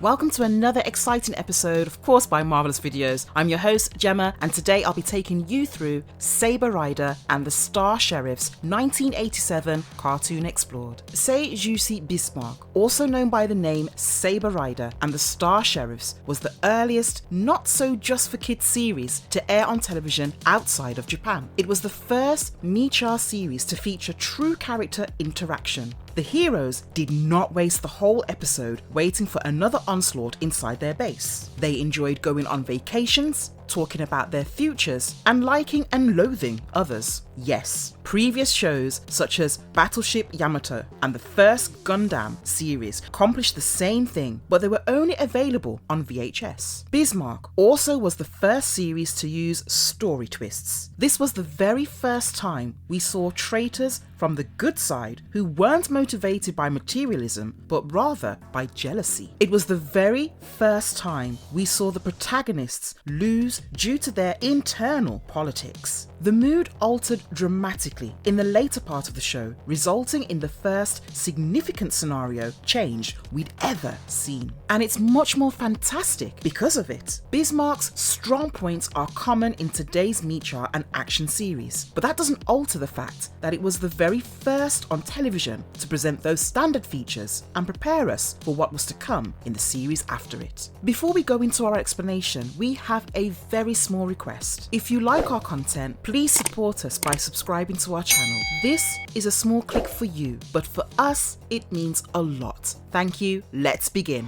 Welcome to another exciting episode, of course by Marvelous Videos. I'm your host, Gemma, and today I'll be taking you through Saber Rider and the Star Sheriffs 1987 cartoon explored. Sei Juushi Bismark, also known by the name Saber Rider and the Star Sheriffs, was the earliest not so just for kids series to air on television outside of Japan. It was the first Mecha series to feature true character interaction. The heroes did not waste the whole episode waiting for another onslaught inside their base. They enjoyed going on vacations, talking about their futures, and liking and loathing others. Yes, previous shows such as Battleship Yamato and the first Gundam series accomplished the same thing, but they were only available on VHS. Bismarck also was the first series to use story twists. This was the very first time we saw traitors from the good side who weren't motivated by materialism, but rather by jealousy. It was the very first time we saw the protagonists lose due to their internal politics. The mood altered dramatically in the later part of the show, resulting in the first significant scenario change we'd ever seen. And it's much more fantastic because of it. Bismarck's strong points are common in today's Mecha and action series, but that doesn't alter the fact that it was the very first on television to present those standard features and prepare us for what was to come in the series after it. Before we go into our explanation, we have a very small request. If you like our content, please support us by subscribing to our channel. This is a small click for you, but for us, it means a lot. Thank you. Let's begin.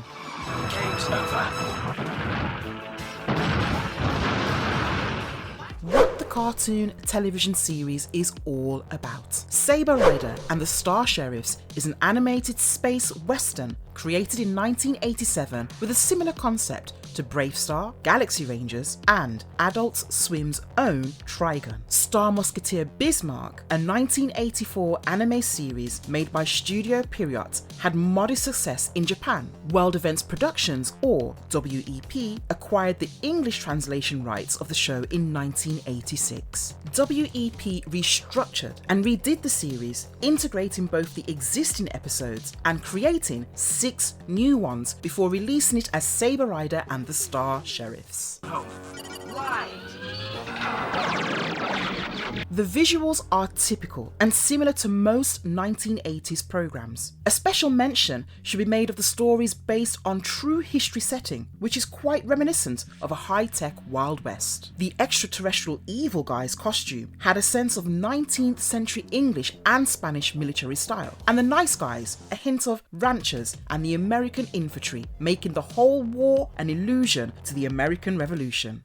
What the cartoon television series is all about. Saber Rider and the Star Sheriffs is an animated space western created in 1987 with a similar concept to Brave Star, Galaxy Rangers, and Adult Swim's own Trigun. Star Musketeer Bismarck, a 1984 anime series made by Studio Pierrot, had modest success in Japan. World Events Productions, or WEP, acquired the English translation rights of the show in 1986. WEP restructured and redid the series, integrating both the existing episodes and creating 6 new ones before releasing it as Saber Rider and the Star Sheriffs. The visuals are typical and similar to most 1980s programs. A special mention should be made of the stories based on true history setting, which is quite reminiscent of a high-tech Wild West. The extraterrestrial evil guy's costume had a sense of 19th century English and Spanish military style, and the nice guys a hint of ranchers and the American infantry, making the whole war an allusion to the American Revolution.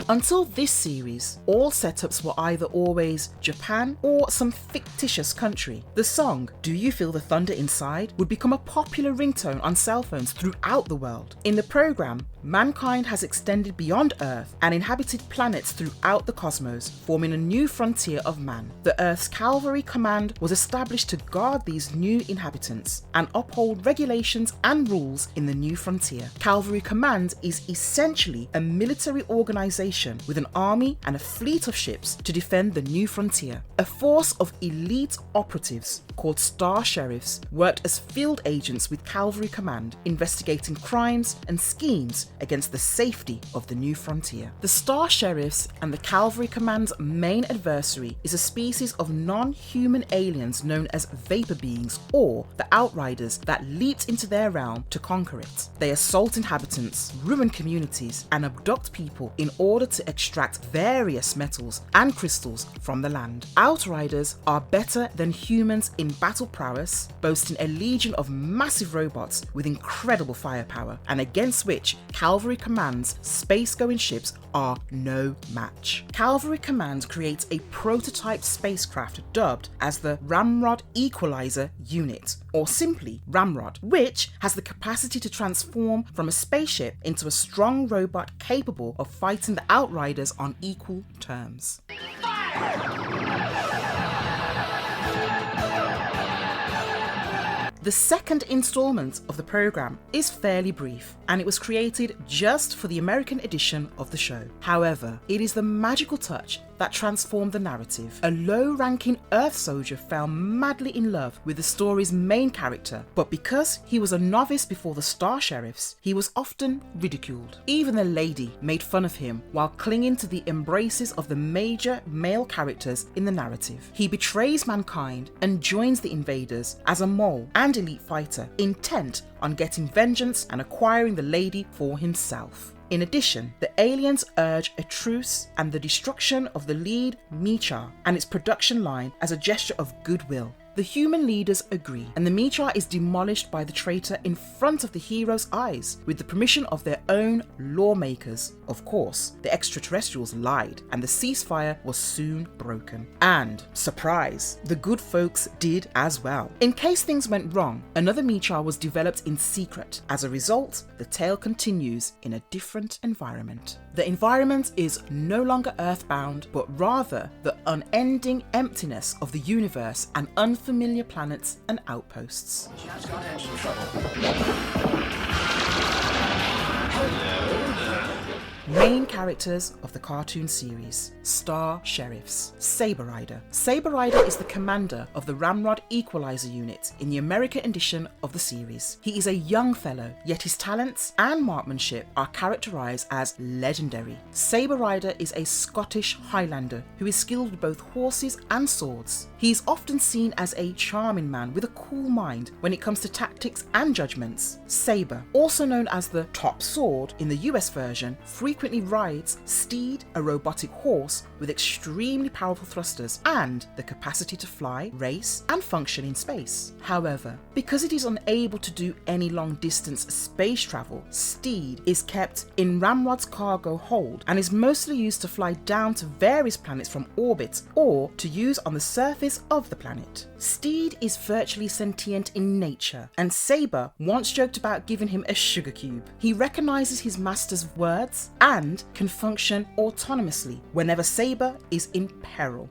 Until this series, all setups were either always Japan or some fictitious country. The song "Do You Feel the Thunder Inside" would become a popular ringtone on cell phones throughout the world. In the program, mankind has extended beyond Earth and inhabited planets throughout the cosmos, forming a new frontier of man. The Earth's Cavalry Command was established to guard these new inhabitants and uphold regulations and rules in the new frontier. Cavalry Command is essentially a military organization with an army and a fleet of ships to defend the new frontier. A force of elite operatives called Star Sheriffs worked as field agents with Cavalry Command, investigating crimes and schemes against the safety of the new frontier. The Star Sheriffs and the Cavalry Command's main adversary is a species of non-human aliens known as vapor beings, or the Outriders, that leaped into their realm to conquer it. They assault inhabitants, ruin communities, and abduct people in order to extract various metals and crystals from the land. Outriders are better than humans in battle prowess, boasting a legion of massive robots with incredible firepower, and against which Cavalry Command's space-going ships are no match. Cavalry Command creates a prototype spacecraft dubbed as the Ramrod Equalizer Unit, or simply Ramrod, which has the capacity to transform from a spaceship into a strong robot capable of fighting the Outriders on equal terms. The second installment of the program is fairly brief, and it was created just for the American edition of the show. However, it is the magical touch that transformed the narrative. A low-ranking Earth soldier fell madly in love with the story's main character, but because he was a novice before the Star Sheriffs, he was often ridiculed. Even the lady made fun of him while clinging to the embraces of the major male characters in the narrative. He betrays mankind and joins the invaders as a mole and elite fighter, intent on getting vengeance and acquiring the lady for himself. In addition, the aliens urge a truce and the destruction of the lead Mecha and its production line as a gesture of goodwill. The human leaders agree, and the Mecha is demolished by the traitor in front of the hero's eyes with the permission of their own lawmakers. Of course, the extraterrestrials lied, and the ceasefire was soon broken. And, surprise, the good folks did as well. In case things went wrong, another Mecha was developed in secret. As a result, the tale continues in a different environment. The environment is no longer earthbound, but rather the unending emptiness of the universe and unfamiliar planets and outposts. Just got into trouble. Main characters of the cartoon series: Star Sheriffs. Saber Rider. Saber Rider is the commander of the Ramrod Equalizer unit in the American edition of the series. He is a young fellow, yet his talents and marksmanship are characterized as legendary. Saber Rider is a Scottish Highlander who is skilled with both horses and swords. He is often seen as a charming man with a cool mind when it comes to tactics and judgments. Saber, also known as the Top Sword in the US version, frequently rides Steed, a robotic horse with extremely powerful thrusters and the capacity to fly, race, and function in space. However, because it is unable to do any long distance space travel, Steed is kept in Ramrod's cargo hold and is mostly used to fly down to various planets from orbit or to use on the surface of the planet. Steed is virtually sentient in nature, and Saber once joked about giving him a sugar cube. He recognizes his master's words and can function autonomously whenever Saber is in peril.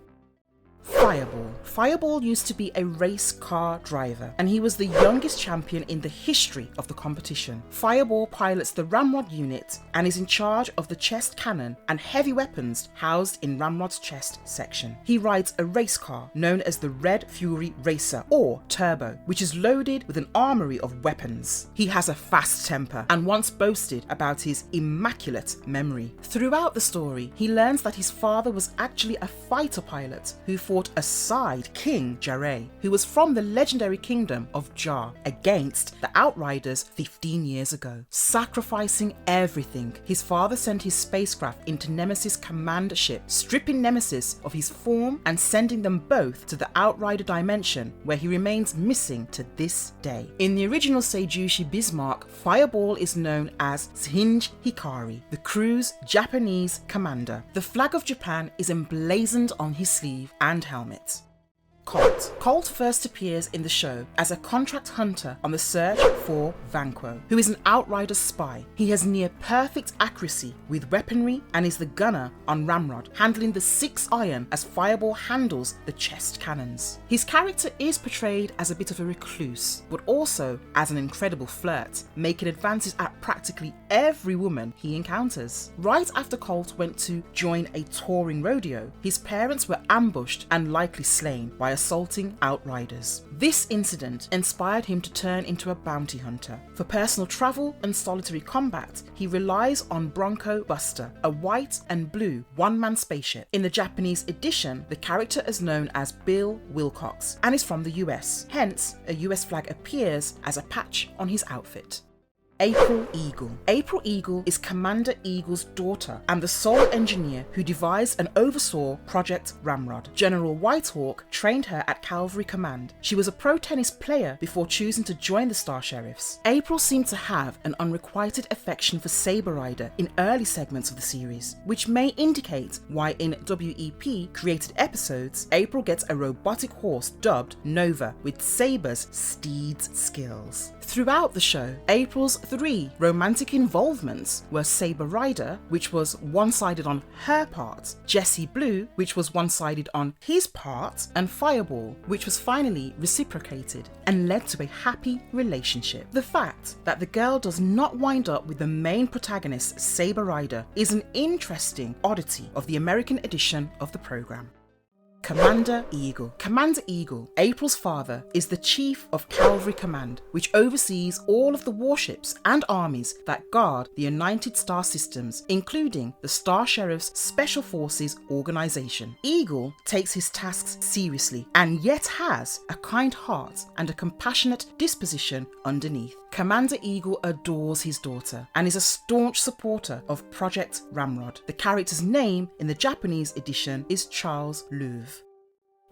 Fireball. Fireball used to be a race car driver, and he was the youngest champion in the history of the competition. Fireball pilots the Ramrod unit and is in charge of the chest cannon and heavy weapons housed in Ramrod's chest section. He rides a race car known as the Red Fury Racer, or Turbo, which is loaded with an armory of weapons. He has a fast temper and once boasted about his immaculate memory. Throughout the story, he learns that his father was actually a fighter pilot who fought aside King Jarre, who was from the legendary kingdom of Jar, against the Outriders 15 years ago. Sacrificing everything, his father sent his spacecraft into Nemesis' command ship, stripping Nemesis of his form and sending them both to the Outrider dimension, where he remains missing to this day. In the original Sei Juushi Bismark, Fireball is known as Shinji Hikari, the crew's Japanese commander. The flag of Japan is emblazoned on his sleeve and helmet. Colt. Colt first appears in the show as a contract hunter on the search for Vanquo, who is an Outrider spy. He has near perfect accuracy with weaponry and is the gunner on Ramrod, handling the 6 iron as Fireball handles the chest cannons. His character is portrayed as a bit of a recluse, but also as an incredible flirt, making advances at practically every woman he encounters. Right after Colt went to join a touring rodeo, his parents were ambushed and likely slain by assaulting Outriders. This incident inspired him to turn into a bounty hunter. For personal travel and solitary combat, he relies on Bronco Buster, a white and blue one-man spaceship. In the Japanese edition, the character is known as Bill Wilcox and is from the US. Hence, a US flag appears as a patch on his outfit. April Eagle. April Eagle is Commander Eagle's daughter and the sole engineer who devised and oversaw Project Ramrod. General Whitehawk trained her at Cavalry Command. She was a pro tennis player before choosing to join the Star Sheriffs. April seemed to have an unrequited affection for Saber Rider in early segments of the series, which may indicate why in WEP created episodes, April gets a robotic horse dubbed Nova with Saber's Steed's skills. Throughout the show, April's 3 romantic involvements were Saber Rider, which was one-sided on her part, Jessie Blue, which was one-sided on his part, and Fireball, which was finally reciprocated and led to a happy relationship. The fact that the girl does not wind up with the main protagonist, Saber Rider, is an interesting oddity of the American edition of the program. Commander Eagle. Commander Eagle, April's father, is the chief of Cavalry Command, which oversees all of the warships and armies that guard the United Star Systems, including the Star Sheriff's Special Forces organization. Eagle takes his tasks seriously and yet has a kind heart and a compassionate disposition underneath. Commander Eagle adores his daughter and is a staunch supporter of Project Ramrod. The character's name in the Japanese edition is Charles Louvre.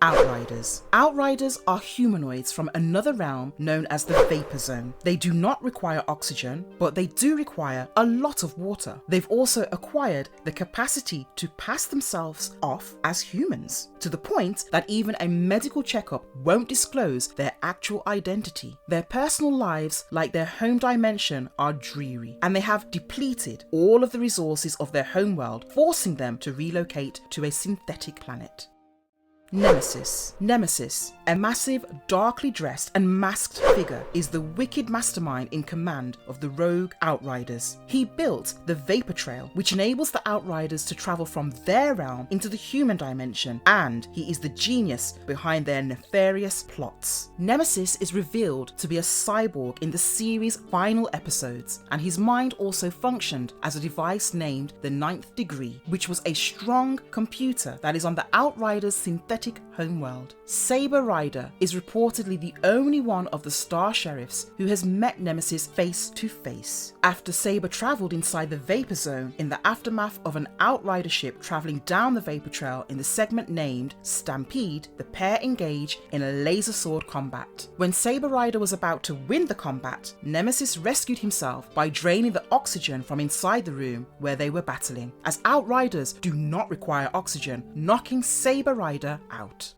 Outriders. Outriders are humanoids from another realm known as the Vapor Zone. They do not require oxygen, but they do require a lot of water. They've also acquired the capacity to pass themselves off as humans, to the point that even a medical checkup won't disclose their actual identity. Their personal lives, like their home dimension, are dreary, and they have depleted all of the resources of their homeworld, forcing them to relocate to a synthetic planet. Nemesis. Nemesis, a massive, darkly dressed and masked figure, is the wicked mastermind in command of the rogue Outriders. He built the Vapor Trail, which enables the Outriders to travel from their realm into the human dimension, and he is the genius behind their nefarious plots. Nemesis is revealed to be a cyborg in the series' final episodes, and his mind also functioned as a device named the Ninth Degree, which was a strong computer that is on the Outriders' synthetic homeworld. Saber Rider is reportedly the only one of the Star Sheriffs who has met Nemesis face to face. After Saber travelled inside the Vapor Zone in the aftermath of an Outrider ship travelling down the Vapor Trail in the segment named Stampede, the pair engage in a laser sword combat. When Saber Rider was about to win the combat, Nemesis rescued himself by draining the oxygen from inside the room where they were battling, as Outriders do not require oxygen, knocking Saber Rider out.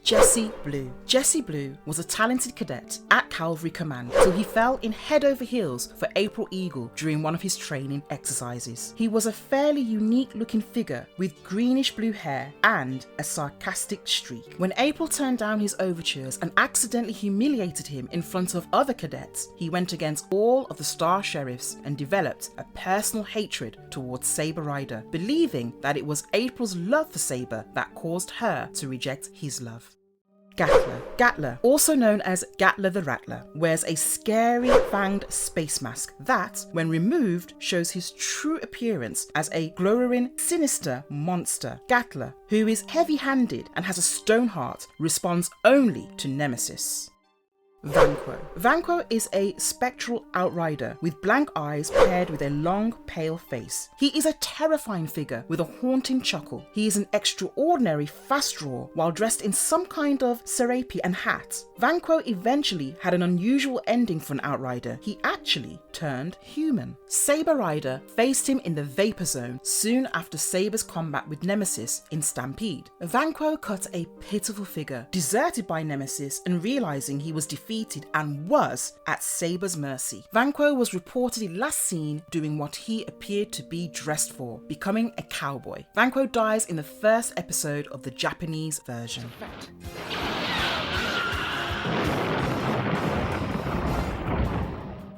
Jessie Blue. Jessie Blue was a talented cadet at Cavalry Command till he fell in head over heels for April Eagle during one of his training exercises. He was a fairly unique looking figure with greenish blue hair and a sarcastic streak. When April turned down his overtures and accidentally humiliated him in front of other cadets, he went against all of the Star Sheriffs and developed a personal hatred towards Saber Rider, believing that it was April's love for Saber that caused her to reject his love. Gatler. Gatler, also known as Gatler the Rattler, wears a scary fanged space mask that, when removed, shows his true appearance as a glowering, sinister monster. Gatler, who is heavy-handed and has a stone heart, responds only to Nemesis. Vanquo. Vanquo is a spectral outrider with blank eyes paired with a long, pale face. He is a terrifying figure with a haunting chuckle. He is an extraordinary fast drawer while dressed in some kind of serape and hat. Vanquo eventually had an unusual ending for an outrider. He actually turned human. Saber Rider faced him in the Vapor Zone soon after Saber's combat with Nemesis in Stampede. Vanquo cut a pitiful figure, deserted by Nemesis and realizing he was defeated and was at Saber's mercy. Vanquo was reportedly last seen doing what he appeared to be dressed for, becoming a cowboy. Vanquo dies in the first episode of the Japanese version.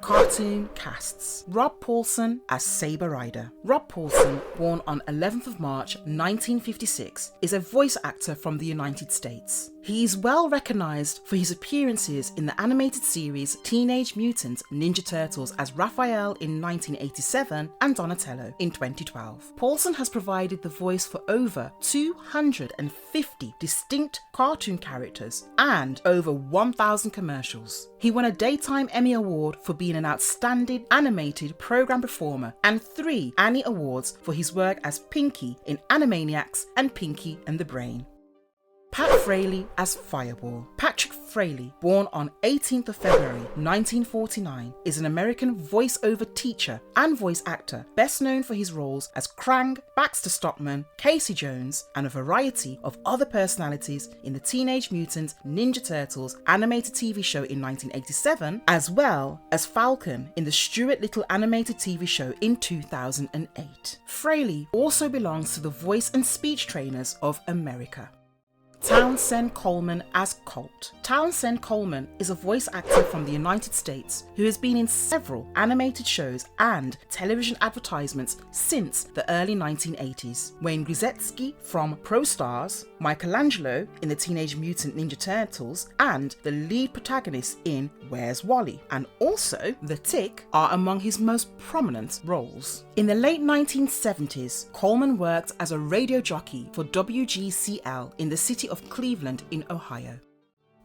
Cartoon casts. Rob Paulsen as Saber Rider. Rob Paulsen, born on 11th of March 1956, is a voice actor from the United States. He is well recognised for his appearances in the animated series Teenage Mutant Ninja Turtles as Raphael in 1987 and Donatello in 2012. Paulsen has provided the voice for over 250 distinct cartoon characters and over 1,000 commercials. He won a Daytime Emmy Award for being an outstanding animated program performer and 3 Annie Awards for his work as Pinky in Animaniacs and Pinky and the Brain. Pat Fraley as Fireball. Patrick Fraley, born on 18th of February 1949, is an American voice-over teacher and voice actor, best known for his roles as Krang, Baxter Stockman, Casey Jones, and a variety of other personalities in the Teenage Mutant Ninja Turtles animated TV show in 1987, as well as Falcon in the Stuart Little animated TV show in 2008. Fraley also belongs to the Voice and Speech Trainers of America. Townsend Coleman as Colt. Townsend Coleman is a voice actor from the United States who has been in several animated shows and television advertisements since the early 1980s. Wayne Grzycki from Pro Stars, Michelangelo in the Teenage Mutant Ninja Turtles, and the lead protagonist in Where's Wally, and also The Tick are among his most prominent roles. In the late 1970s, Coleman worked as a radio jockey for WGCL in the city of Cleveland in Ohio.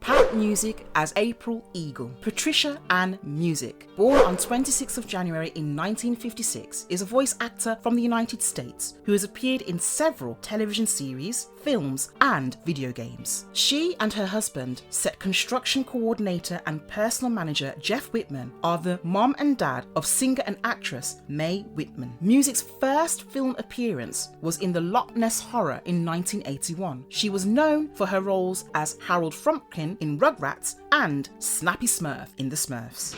Pat Music as April Eagle. Patricia Ann Music, born on 26th of January in 1956, is a voice actor from the United States who has appeared in several television series, films, and video games. She and her husband, set construction coordinator and personal manager Jeff Whitman, are the mom and dad of singer and actress Mae Whitman. Music's first film appearance was in the Loch Ness Horror in 1981. She was known for her roles as Harold Frumpkin in Rugrats and Snappy Smurf in The Smurfs.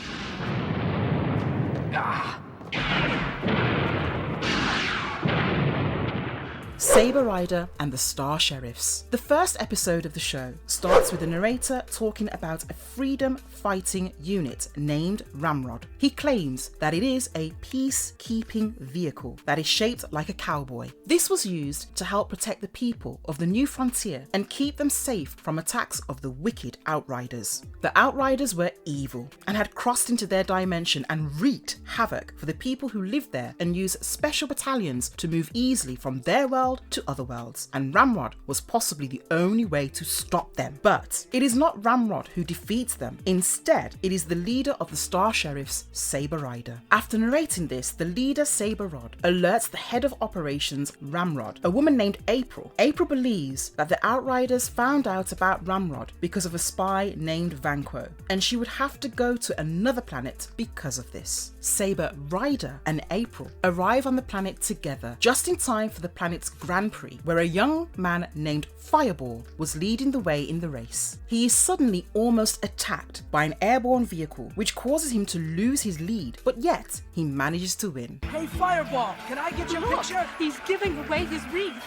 Saber Rider and the Star Sheriffs. The first episode of the show starts with the narrator talking about a freedom fighting unit named Ramrod. He claims that it is a peacekeeping vehicle that is shaped like a cowboy. This was used to help protect the people of the new frontier and keep them safe from attacks of the wicked Outriders. The Outriders were evil and had crossed into their dimension and wreaked havoc for the people who lived there and used special battalions to move easily from their world to other worlds, and Ramrod was possibly the only way to stop them. But it is not Ramrod who defeats them. Instead, it is the leader of the Star Sheriffs, Saber Rider. After narrating this, the leader Saber Rod alerts the head of operations, Ramrod, a woman named April. April believes that the Outriders found out about Ramrod because of a spy named Vanquo, and she would have to go to another planet because of this. Saber Rider and April arrive on the planet together just in time for the planet's Grand Prix, where a young man named Fireball was leading the way in the race. He is suddenly almost attacked by an airborne vehicle, which causes him to lose his lead, but yet he manages to win. Hey Fireball, can I get your picture? He's giving away his wreath.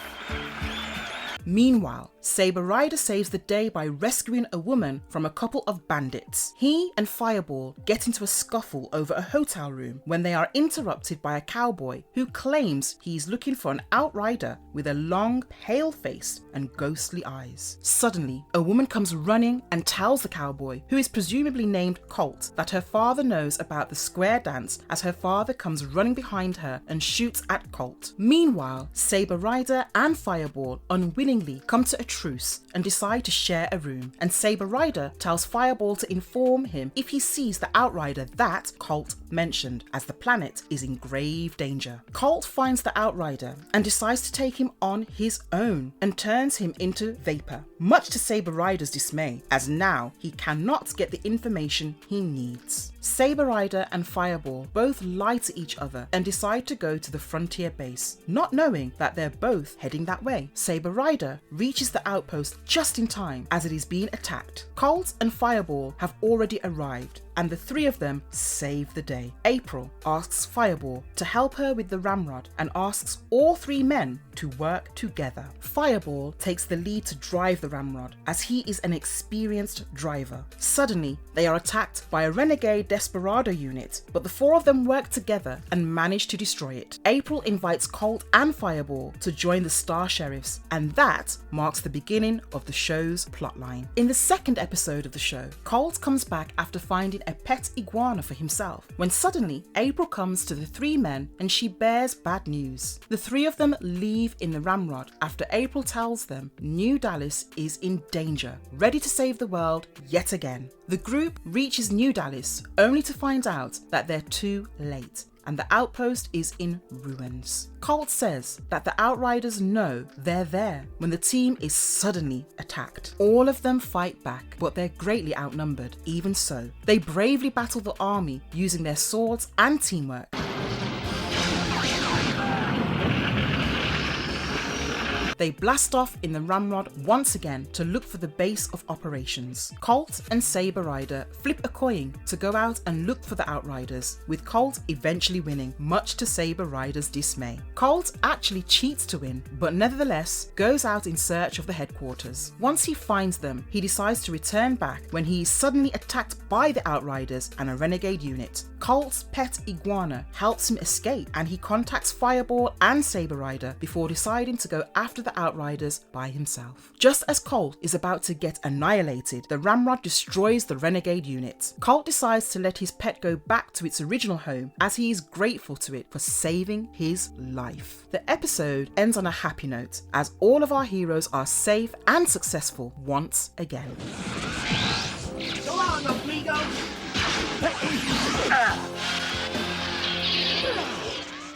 Meanwhile, Saber Rider saves the day by rescuing a woman from a couple of bandits. He and Fireball get into a scuffle over a hotel room when they are interrupted by a cowboy who claims he is looking for an outrider with a long, pale face and ghostly eyes. Suddenly, a woman comes running and tells the cowboy, who is presumably named Colt, that her father knows about the square dance as her father comes running behind her and shoots at Colt. Meanwhile, Saber Rider and Fireball unwillingly come to a truce and decide to share a room, and Saber Rider tells Fireball to inform him if he sees the Outrider that Colt mentioned, as the planet is in grave danger. Colt finds the Outrider and decides to take him on his own and turns him into vapor, much to Saber Rider's dismay, as now he cannot get the information he needs. Saber Rider and Fireball both lie to each other and decide to go to the frontier base, not knowing that they're both heading that way. Saber Rider reaches the outpost just in time as it is being attacked. Colt and Fireball have already arrived, and the three of them save the day. April asks Fireball to help her with the ramrod and asks all three men to work together. Fireball takes the lead to drive the ramrod as he is an experienced driver. Suddenly, they are attacked by a renegade desperado unit, but the four of them work together and manage to destroy it. April invites Colt and Fireball to join the Star Sheriffs, and that marks the beginning of the show's plotline. In the second episode of the show, Colt comes back after finding a pet iguana for himself, when suddenly April comes to the three men and she bears bad news. The three of them leave in the ramrod after April tells them New Dallas is in danger, ready to save the world yet again. The group reaches New Dallas only to find out that they're too late. and the outpost is in ruins. Colt says that the Outriders know they're there when the team is suddenly attacked. All of them fight back, but they're greatly outnumbered. Even so, they bravely battle the army using their swords and teamwork. They blast off in the ramrod once again to look for the base of operations. Colt and Saber Rider flip a coin to go out and look for the Outriders, with Colt eventually winning, much to Saber Rider's dismay. Colt actually cheats to win, but nevertheless goes out in search of the headquarters. Once he finds them, he decides to return back when he is suddenly attacked by the Outriders and a renegade unit. Colt's pet iguana helps him escape, and he contacts Fireball and Saber Rider before deciding to go after the Outriders by himself. Just as Colt is about to get annihilated, the ramrod destroys the renegade unit. Colt decides to let his pet go back to its original home as he is grateful to it for saving his life. The episode ends on a happy note as all of our heroes are safe and successful once again. Go on, amigos!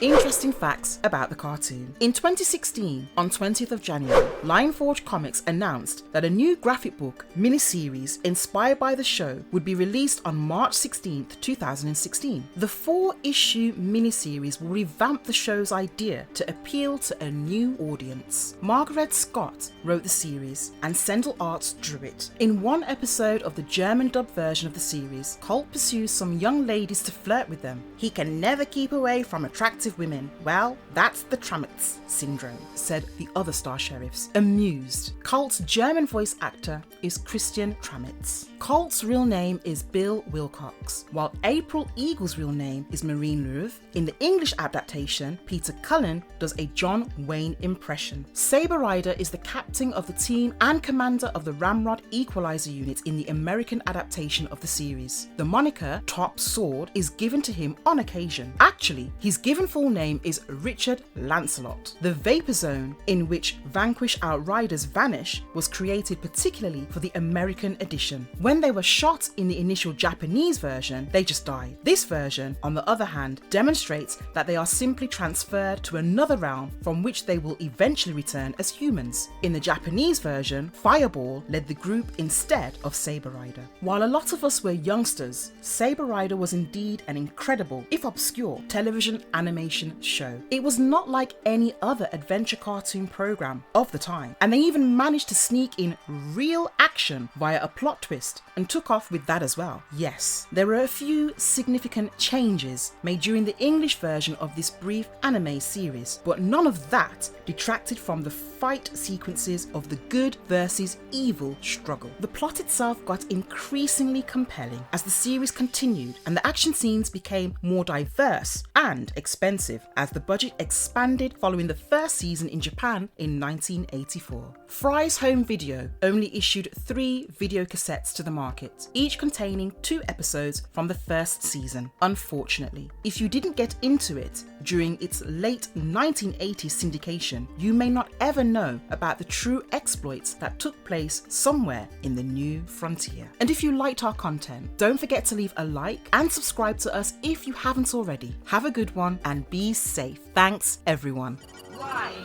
Interesting facts about the cartoon. In 2016, on 20th of January, Lineforge Comics announced that a new graphic book miniseries inspired by the show would be released on March 16th, 2016. The 4-issue miniseries will revamp the show's idea to appeal to a new audience. Margaret Scott wrote the series and Sendel Arts drew it. In one episode of the German dub version of the series, Colt pursues some young ladies to flirt with them. He can never keep away from attractive women. Well, that's the Tramitz syndrome, said the other Star Sheriffs, amused. Colt's German voice actor is Christian Tramitz. Colt's real name is Bill Wilcox, while April Eagle's real name is Marine Louvre. In the English adaptation, Peter Cullen does a John Wayne impression. Saber Rider is the captain of the team and commander of the Ramrod Equalizer unit in the American adaptation of the series. The moniker Top Sword is given to him on occasion. Actually, his given full name is Richard Lancelot. The Vapor Zone, in which vanquished Outriders vanish, was created particularly for the American edition. When they were shot in the initial Japanese version, they just died. This version, on the other hand, demonstrates that they are simply transferred to another realm from which they will eventually return as humans. In the Japanese version, Fireball led the group instead of Saber Rider. While a lot of us were youngsters, Saber Rider was indeed an incredible, if obscure, television animation show. It was not like any other adventure cartoon program of the time, and they even managed to sneak in real action via a plot twist and took off with that as well. Yes, there were a few significant changes made during the English version of this brief anime series, but none of that detracted from the fight sequences of the good versus evil struggle. The plot itself got increasingly compelling as the series continued, and the action scenes became more diverse and expensive as the budget expanded following the first season in Japan in 1984. Fry's Home Video only issued 3 video cassettes to the market, each containing 2 episodes from the first season. Unfortunately, if you didn't get into it during its late 1980s syndication, you may not ever know about the true exploits that took place somewhere in the new frontier. And if you liked our content, don't forget to leave a like and subscribe to us if you haven't already. Have a good one and be safe. Thanks everyone. Right.